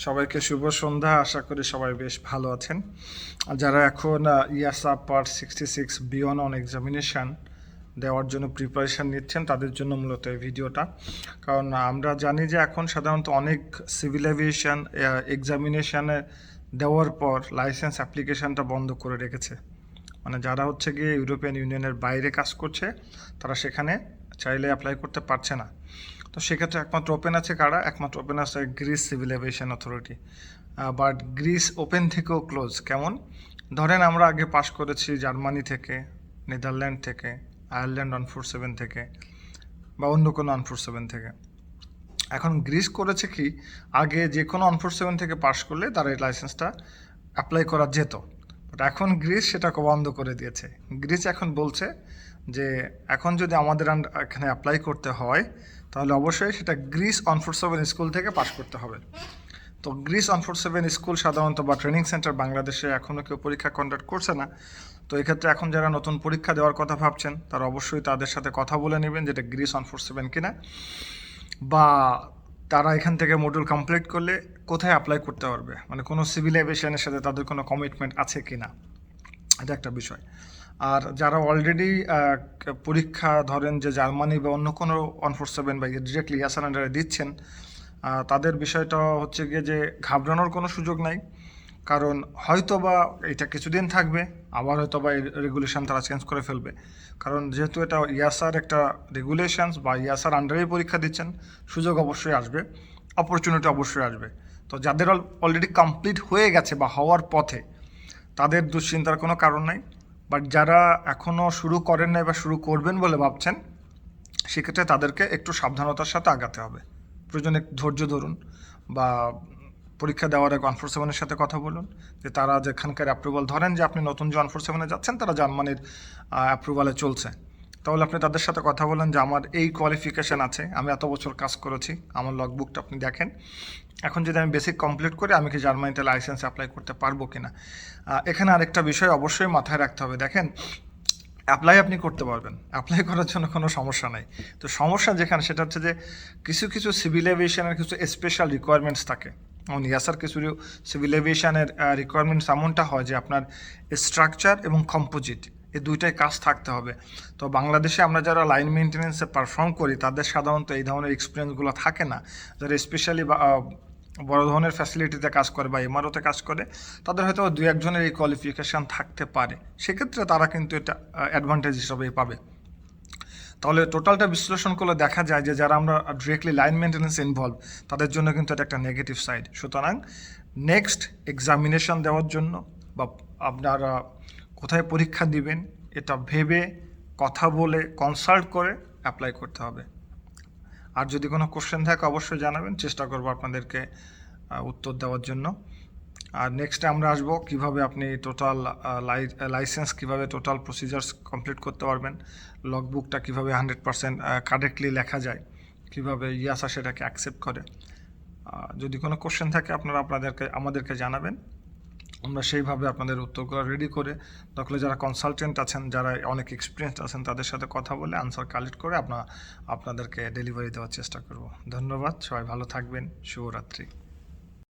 সবাইকে শুভ সন্ধ্যা। আশা করি সবাই বেশ ভালো আছেন। যারা এখন EASA part 66 beyond on examination দেওয়ার জন্য প্রিপারেশান নিচ্ছেন তাদের জন্য মূলত এই ভিডিওটা। কারণ আমরা জানি যে এখন সাধারণত অনেক সিভিল এভিয়েশন এক্সামিনেশানে দেওয়ার পর লাইসেন্স অ্যাপ্লিকেশানটা বন্ধ করে রেখেছে। মানে যারা হচ্ছে গিয়ে ইউরোপিয়ান ইউনিয়নের বাইরে কাজ করছে তারা সেখানে চাইলে অ্যাপ্লাই করতে পারছে না। তো সেক্ষেত্রে একমাত্র ওপেন আছে কারা? একমাত্র ওপেন আছে Greece civil aviation authority. But Greece open থেকেও ক্লোজ। কেমন? ধরেন আমরা আগে পাস করেছি জার্মানি থেকে, নেদারল্যান্ড থেকে, আয়ারল্যান্ড 147 থেকে বা অন্য কোনো 147 থেকে। এখন গ্রিস করেছে কি, আগে যে কোনো 147 থেকে পাস করলে তার এই লাইসেন্সটা অ্যাপ্লাই করা যেত। বাট এখন গ্রিস সেটাকে বন্ধ করে দিয়েছে। গ্রিস এখন বলছে যে এখন যদি আমাদের এখানে অ্যাপ্লাই করতে হয় তাহলে অবশ্যই সেটা গ্রিস 147 স্কুল থেকে পাস করতে হবে। তো গ্রিস 147 স্কুল সাধারণত বা ট্রেনিং সেন্টার বাংলাদেশে এখনও কেউ পরীক্ষা কন্ডাক্ট করছে না। তো এক্ষেত্রে এখন যারা নতুন পরীক্ষা দেওয়ার কথা ভাবছেন তারা অবশ্যই তাদের সাথে কথা বলে নেবেন যেটা গ্রিস 147 কিনা, বা তারা এখান থেকে মডিউল কমপ্লিট করলে কোথায় অ্যাপ্লাই করতে পারবে, মানে কোনো সিভিল এভিয়েশনের সাথে তাদের কোনো কমিটমেন্ট আছে কি না, এটা একটা বিষয়। আর যারা অলরেডি পরীক্ষা ধরেন যে জার্মানি বা অন্য কোনো 147 বা ডিরেক্টলি EASA আন্ডারে দিচ্ছেন, তাদের বিষয়টা হচ্ছে গিয়ে যে ঘাবড়ানোর কোনো সুযোগ নাই। কারণ হয়তো বা এটা কিছুদিন থাকবে, আবার হয়তো বা এই রেগুলেশন তারা চেঞ্জ করে ফেলবে। কারণ যেহেতু এটা EASAর একটা রেগুলেশনস বা EASAর আন্ডারেই পরীক্ষা দিচ্ছেন, সুযোগ অবশ্যই আসবে, অপরচুনিটি অবশ্যই আসবে। তো যাদের অলরেডি কমপ্লিট হয়ে গেছে বা হওয়ার পথে তাদের দুশ্চিন্তার কোনো কারণ নাই। বাট যারা এখনও শুরু করেন নাই বা শুরু করবেন বলে ভাবছেন, সেক্ষেত্রে তাদেরকে একটু সাবধানতার সাথে আগাতে হবে। প্রয়োজনে ধৈর্য ধরুন বা পরীক্ষা দেওয়ার আগে 147-এর সাথে কথা বলুন যে তারা যেখানকার অ্যাপ্রুভাল, ধরেন যে আপনি নতুন যে 147-এ যাচ্ছেন তারা জার্মানির অ্যাপ্রুভালে চলছে, তাহলে আপনি তাদের সাথে কথা বলেন যে আমার এই কোয়ালিফিকেশান আছে, আমি এত বছর কাজ করেছি, আমার লগবুকটা আপনি দেখেন, এখন যদি আমি বেসিক কমপ্লিট করি আমি কি জার্মানিতে লাইসেন্স অ্যাপ্লাই করতে পারবো কিনা। এখানে আরেকটা বিষয় অবশ্যই মাথায় রাখতে হবে। দেখেন, অ্যাপ্লাই আপনি করতে পারবেন, অ্যাপ্লাই করার জন্য কোনো সমস্যা নাই। তো সমস্যা যেখানে সেটা হচ্ছে যে কিছু কিছু সিভিল এভিয়েশনের কিছু স্পেশাল রিকোয়ারমেন্টস থাকে। যেমন EASAর কিছু সিভিল এভিয়েশনের রিকোয়ারমেন্টস এমনটা হয় যে আপনার স্ট্রাকচার এবং কম্পোজিট এই দুইটাই কাজ থাকতে হবে। তো বাংলাদেশে আমরা যারা লাইন মেনটেন্যান্সে পারফর্ম করি তাদের সাধারণত এই ধরনের এক্সপিরিয়েন্সগুলো থাকে না। যারা স্পেশালি বড় ধরনের ফ্যাসিলিটিতে কাজ করে বা এমআরওতে কাজ করে তাদের হয়তো দু একজনের এই কোয়ালিফিকেশান থাকতে পারে, সেক্ষেত্রে তারা কিন্তু এটা অ্যাডভান্টেজ হিসাবেই পাবে। তাহলে টোটালটা বিশ্লেষণ করলে দেখা যায় যে যারা আমরা ডিরেক্টলি লাইন মেনটেন্যান্স ইনভলভ তাদের জন্য কিন্তু এটা একটা নেগেটিভ সাইড। সুতরাং নেক্সট এক্সামিনেশন দেওয়ার জন্য বা আপনারা কোথায় পরীক্ষা দিবেন এটা ভেবে কথা বলে কনসাল্ট করে অ্যাপ্লাই করতে হবে। আর যদি কোনো কোশ্চেন থাকে অবশ্যই জানাবেন, চেষ্টা করবো আপনাদেরকে উত্তর দেওয়ার জন্য। আর নেক্সটে আমরা আসবো কীভাবে আপনি টোটাল লাইসেন্স কীভাবে টোটাল প্রসিজার্স কমপ্লিট করতে পারবেন, লগবুকটা কীভাবে 100% কারেক্টলি লেখা যায়, কীভাবে EASA সেটাকে অ্যাকসেপ্ট করে। যদি কোনো কোশ্চেন থাকে আপনারা আমাদেরকে জানাবেন, আমরা সেইভাবে আপনাদের উত্তরগুলো রেডি করে তাহলে যারা কনসালটেন্ট আছেন, যারা অনেক এক্সপিরিয়েন্স আছেন তাদের সাথে কথা বলে আনসার কালেক্ট করে আপনাদেরকে ডেলিভারি দেওয়ার চেষ্টা করব। ধন্যবাদ, সবাই ভালো থাকবেন, শুভরাত্রি।